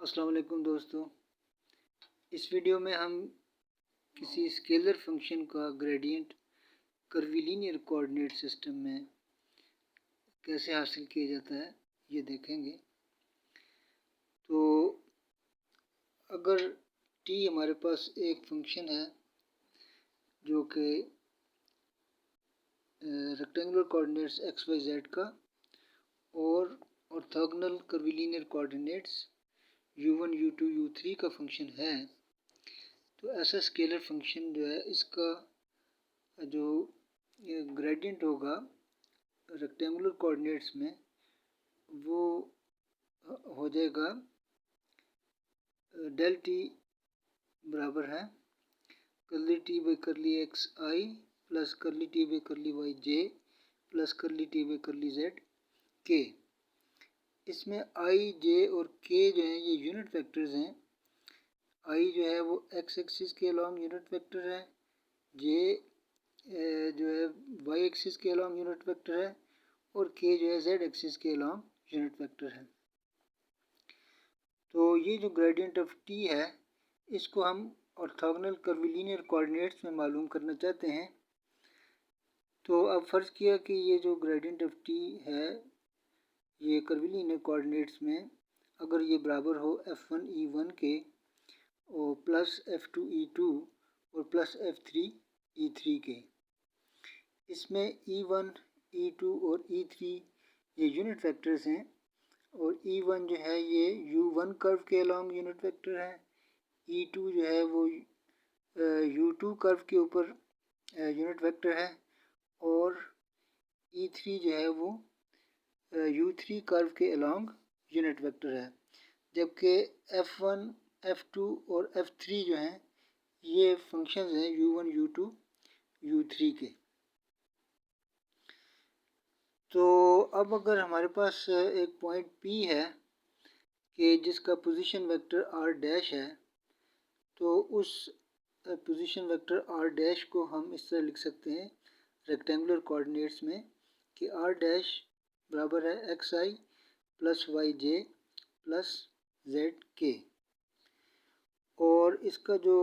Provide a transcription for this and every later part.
अस्सलाम वालेकुम दोस्तों। इस वीडियो में हम किसी स्केलर फंक्शन का ग्रेडियंट कर्वीलिनियर कोऑर्डिनेट सिस्टम में कैसे हासिल किया जाता है ये देखेंगे। तो अगर t हमारे पास एक फंक्शन है जो कि rectangular coordinates x y z का और orthogonal curvilinear coordinates u1 u2 u3 का फंक्शन है, तो ऐसा स्केलर फंक्शन जो है इसका जो ग्रेडियंट होगा रेक्टेंगुलर कोऑर्डिनेट्स में वो हो जाएगा डेल टी बराबर है curly t by curly x i plus curly t by curly y j plus curly t by curly z के। इसमें आई जे और के जो हैं ये यूनिट वेक्टर्स हैं। आई जो है वो एक्स एक्सिस के अलॉन्ग यूनिट वेक्टर है, जे जो है वाई एक्सिस के अलॉन्ग यूनिट वेक्टर है और के जो है जेड एक्सिस के अलॉन्ग यूनिट वेक्टर है। तो ये जो ग्रेडियंट ऑफ टी है इसको हम ऑर्थोगोनल कर्वीलिनियर कोऑर्डिनेट्स में मालूम करना चाहते हैं। तो अब फ़र्ज़ किया कि ये जो ग्रेडियंट ऑफ टी है ये कर्वीलिनियर कोऑर्डिनेट्स में अगर ये बराबर हो f1 e1 के और प्लस f2 e2 और प्लस f3 e3 के। इसमें e1 e2 और e3 ये यूनिट वेक्टर्स हैं और e1 जो है ये u1 कर्व के अलॉन्ग यूनिट वेक्टर है, e2 जो है वो u2 कर्व के ऊपर यूनिट वेक्टर है और e3 जो है वो u3 कर्व के अलॉन्ग यूनिट वेक्टर है। जबकि f1 f2 और f3 जो हैं ये फंक्शंस हैं u1 u2 u3 के। तो अब अगर हमारे पास एक पॉइंट P है कि जिसका पोजीशन वेक्टर r डैश है, तो उस पोजीशन वेक्टर r डैश को हम इस तरह लिख सकते हैं रेक्टेंगुलर कोऑर्डिनेट्स में कि r डैश बराबर है x i plus Y j plus Z के। और इसका जो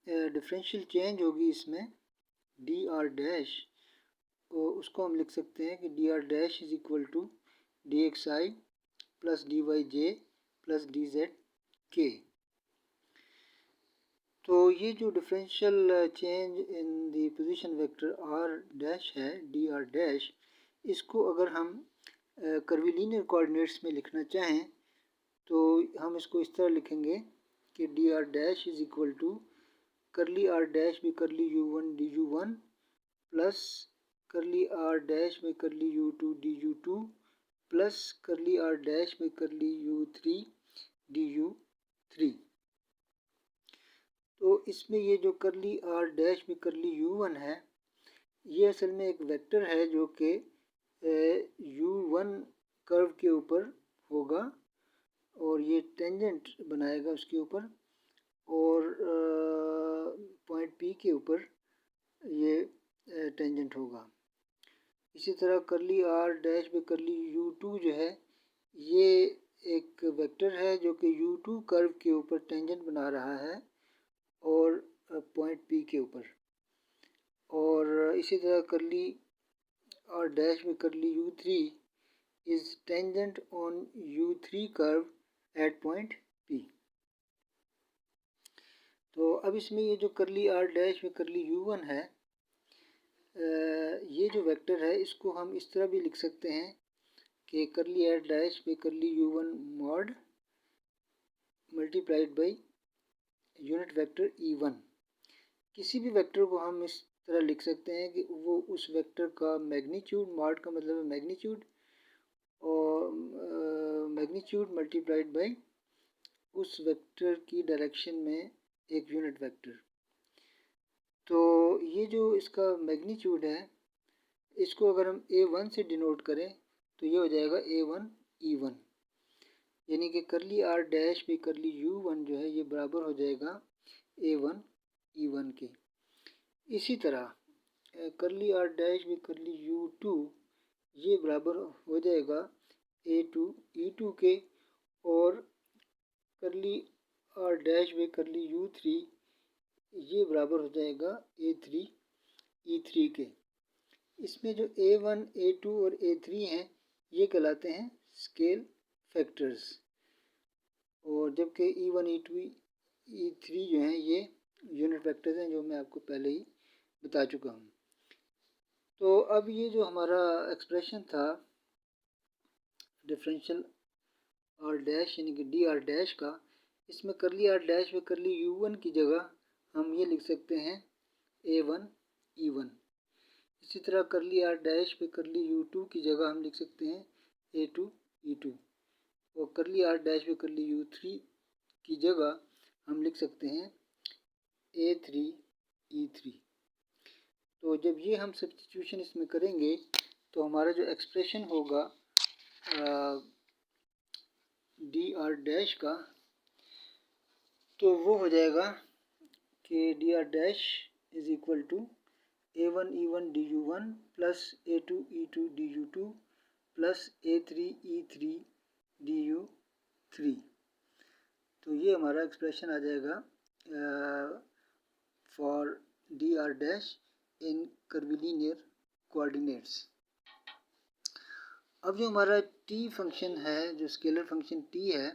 डिफरेंशियल चेंज होगी इसमें डी आर डैश, तो उसको हम लिख सकते हैं कि d r dash is equal to d x i plus d y j plus d z के। तो ये जो differential change in the position vector r dash है डी आर डैश, इसको अगर हम कर्वीलिनियर कोऑर्डिनेट्स में लिखना चाहें तो हम इसको इस तरह लिखेंगे कि d r dash is equal to curly r dash में curly u one d u one plus curly r dash में curly u two d u two plus curly r dash में curly u three d u three. तो इसमें ये जो करली r dash में curly u one है ये असल में एक वेक्टर है जो कि यू वन कर्व के ऊपर होगा और ये टेंजेंट बनाएगा उसके ऊपर और पॉइंट P के ऊपर ये टेंजेंट होगा। इसी तरह करली आर डैश में करली यू टू जो है ये एक वेक्टर है जो कि यू टू कर्व के ऊपर टेंजेंट बना रहा है और पॉइंट P के ऊपर। और इसी तरह करली आर डैश में curly u three is tangent on you three curve at point P। तो अब इसमें ये जो करली आर डैश में करली यू वन है ये जो वेक्टर है इसको हम इस तरह भी लिख सकते हैं कि करली आर डैश में curly u one mod multiplied by unit vector E one. किसी भी वेक्टर को हम इस तरह लिख सकते हैं कि वो उस वेक्टर का मैग्नीट्यूड, मॉड का मतलब है मैग्नीट्यूड, और मैग्नीट्यूड मल्टीप्लाइड बाई उस वेक्टर की डायरेक्शन में एक यूनिट वेक्टर। तो ये जो इसका मैग्नीट्यूड है इसको अगर हम a1 से डिनोट करें तो ये हो जाएगा a1 e1, यानी कि करली आर डैश भी करली u1 जो है ये बराबर हो जाएगा a1 e1 के। इसी तरह करली आर डैश भी करली u2 ये बराबर हो जाएगा a2 e2 के और करली डैश बाई करली यू थ्री ये बराबर हो जाएगा A3 E3 के। इसमें जो A1 A2 और A3 हैं ये कहलाते हैं स्केल फैक्टर्स, और जबकि E1 E2 E3 जो हैं ये यूनिट फैक्टर्स हैं, जो मैं आपको पहले ही बता चुका हूँ। तो अब ये जो हमारा एक्सप्रेशन था डिफरेंशियल आर डैश यानी कि डी आर डैश का, इसमें करली आर डैश में करली U1 की जगह हम ये लिख सकते हैं A1 E1। इसी तरह करली आर डैश पे करली U2 की जगह हम लिख सकते हैं A2 E2, और करली आर डैश पे करली U3 की जगह हम लिख सकते हैं A3 E3। तो जब ये हम सब्स्टिट्यूशन इसमें करेंगे तो हमारा जो एक्सप्रेशन होगा डी आर डैश का, तो वो हो जाएगा कि d r dash is equal to A1 E1 DU1 plus A2 E2 DU2 plus A3 E3 DU3। तो ये हमारा एक्सप्रेशन आ जाएगा for d r dash in curvilinear coordinates. अब जो हमारा t फंक्शन है, जो स्केलर फंक्शन t है,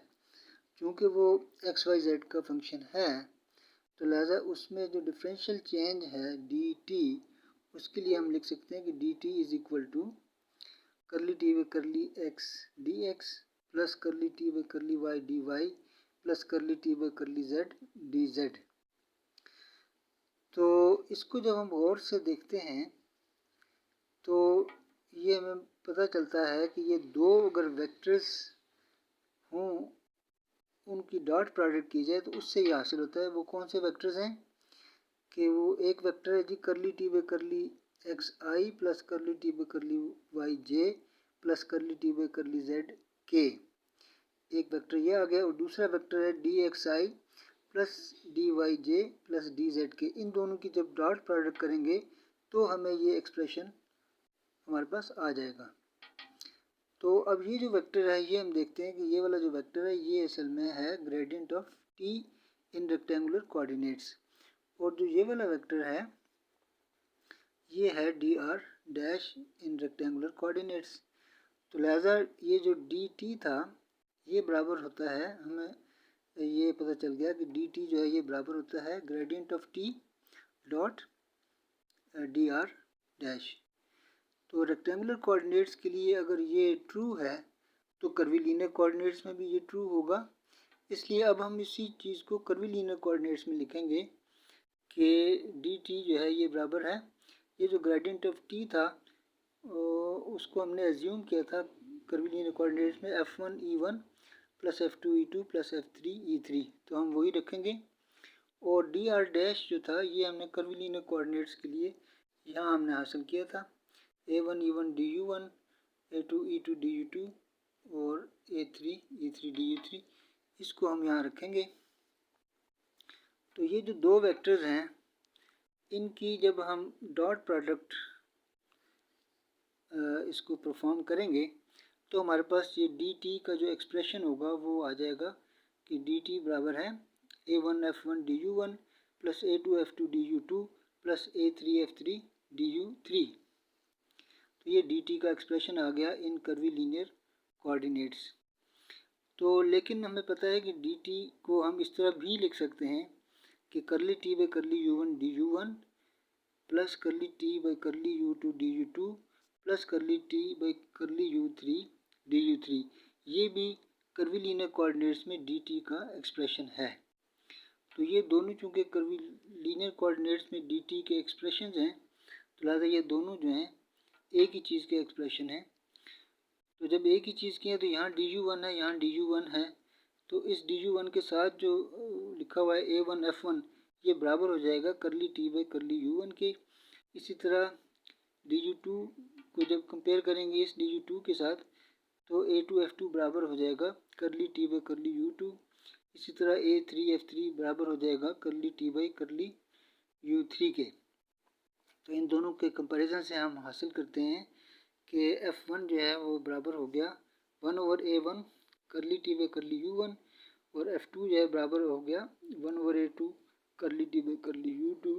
चूँकि वो xyz का फंक्शन है, तो लिहाजा उसमें जो डिफरेंशियल चेंज है dt, उसके लिए हम लिख सकते हैं कि dt इज़ इक्वल टू करली t बाई करली x dx प्लस करली t बाई करली y dy प्लस करली t बाई करली z dz। तो इसको जब हम गौर से देखते हैं तो ये हमें पता चलता है कि ये दो अगर वेक्टर्स हों, उनकी डॉट प्रोडक्ट की जाए तो उससे ये हासिल होता है। वो कौन से वेक्टर्स हैं कि वो एक वेक्टर है जी curly t by curly x i plus curly t by curly y j plus curly t by curly z के, एक वेक्टर ये आ गया। और दूसरा वेक्टर है D x i plus d y j plus d z के। इन दोनों की जब डॉट प्रोडक्ट करेंगे तो हमें ये एक्सप्रेशन हमारे पास आ जाएगा। तो अब ये जो वेक्टर है ये हम देखते हैं कि ये वाला जो वेक्टर है ये असल में है gradient of T in rectangular coordinates, और जो ये वाला वेक्टर है ये है डी आर डैश इन रेक्टेंगुलर कोऑर्डिनेट्स। तो लिहाजा ये जो डी टी था ये बराबर होता है, हमें ये पता चल गया कि डी टी जो है ये बराबर होता है gradient of T dot D r dash. तो रेक्टेंगुलर कोऑर्डिनेट्स के लिए अगर ये ट्रू है तो कर्वीलिनियर कोऑर्डिनेट्स में भी ये ट्रू होगा। इसलिए अब हम इसी चीज़ को कर्वीलिनियर कोऑर्डिनेट्स में लिखेंगे कि डी टी जो है ये बराबर है, ये जो ग्रेडियंट ऑफ टी था उसको हमने एज्यूम किया था कर्वीलिनियर कोऑर्डिनेट्स में F1 E1 plus F2 E2 plus F3 E3, तो हम वही रखेंगे। और डी आर डैश जो था ये हमने कर्वीलिनियर कोऑर्डिनेट्स के लिए यहाँ हमने हासिल किया था A1 E1 DU1 A2 E2 DU2 और A3 E3 DU3, इसको हम यहाँ रखेंगे। तो ये जो दो वेक्टर्स हैं इनकी जब हम डॉट प्रोडक्ट इसको परफॉर्म करेंगे तो हमारे पास ये डी टी का जो एक्सप्रेशन होगा वो आ जाएगा कि डी टी बराबर है A1 F1 DU1 plus A2 F2 DU2 plus A3 F3 DU3। तो ये डी टी का एक्सप्रेशन आ गया इन कर्वीलिनियर कोऑर्डिनेट्स। तो लेकिन हमें पता है कि डी टी को हम इस तरह भी लिख सकते हैं कि करली टी बाई करली U1 DU1 plus curly t by करली U2 DU2 plus curly t by करली U3 DU3। ये भी कर्वीलिनियर कोऑर्डिनेट्स में डी टी का एक्सप्रेशन है। तो ये दोनों चूँकि कर्वीलिनियर कोऑर्डिनेट्स में डी टी के एक्सप्रेशन हैं, तो लिहाजा ये दोनों जो हैं एक ही चीज़ के एक्सप्रेशन हैं। तो जब एक ही चीज़ की है तो यहाँ DU1 है, यहाँ DU1 है, तो इस DU1 के साथ जो लिखा हुआ है A1 F1 ये बराबर हो जाएगा करली टी बाई करली U1 के। इसी तरह DU2 को जब कंपेयर करेंगे इस DU2 के साथ तो A2 F2 बराबर हो जाएगा करली टी बाई करली U2। इसी तरह A3 F3 बराबर हो जाएगा करली टी बाई करली U3 के। तो इन दोनों के कंपैरिजन से हम हासिल करते हैं कि F1 जो है वो बराबर हो गया 1/A1 करली टी बाई करली U1 और F2 जो है बराबर हो गया 1/A2 करली टी बाई करली U2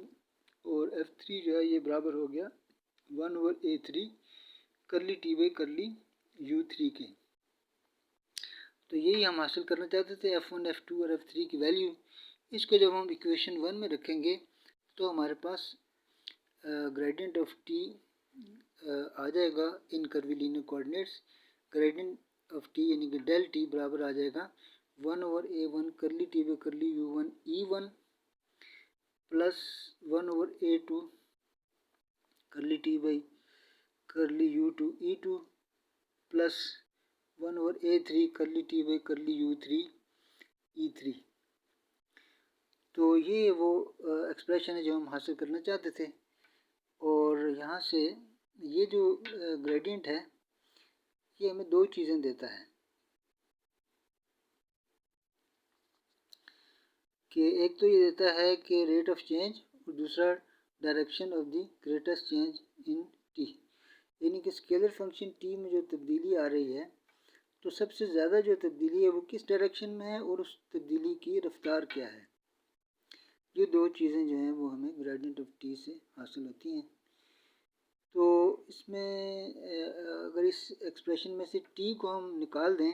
और F3 जो है ये बराबर हो गया 1/A3 करली टी बाई करली U3 के। तो यही हम हासिल करना चाहते थे F1, F2 और F3 की वैल्यू। इसको जब हम इक्वेशन 1 में रखेंगे तो हमारे पास ग्रेडियंट ऑफ टी आ जाएगा in curvilinear coordinates. Gradient of T यानी कि डेल टी बराबर आ जाएगा 1/A1 करली टी बाई करली U1 E1 प्लस 1/A2 करली टी बाई करली U2 E2 प्लस 1/A3 करली टी बाई करली U3 E3। तो ये वो एक्सप्रेशन है जो हम हासिल करना चाहते थे। और यहाँ से ये जो ग्रेडियंट है ये हमें दो चीज़ें देता है कि एक तो ये देता है कि रेट ऑफ चेंज और दूसरा direction of the greatest change in T, यानी कि स्केलर फंक्शन टी में जो तब्दीली आ रही है तो सबसे ज़्यादा जो तब्दीली है वो किस डायरेक्शन में है और उस तब्दीली की रफ्तार क्या है। ये दो चीज़ें जो हैं वो हमें ग्रेडियंट ऑफ टी से हासिल होती हैं। तो इसमें अगर इस एक्सप्रेशन में से टी को हम निकाल दें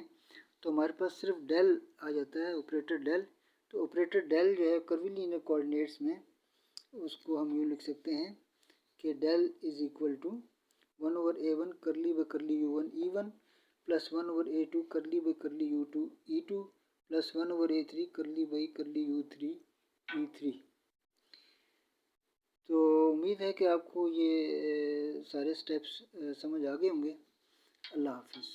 तो हमारे पास सिर्फ डेल आ जाता है, ऑपरेटर डेल। तो ऑपरेटर डेल जो है कर्विलीनियर कोऑर्डिनेट्स में उसको हम यूँ लिख सकते हैं कि del is equal to 1/A1 करली बाई करली U1 E1 प्लस 1/A2 करली बाई करली U2 E2 प्लस 1/A3 करली बाई करली U3 E3। तो उम्मीद है कि आपको ये सारे स्टेप्स समझ आ गए होंगे। अल्लाह हाफिज़।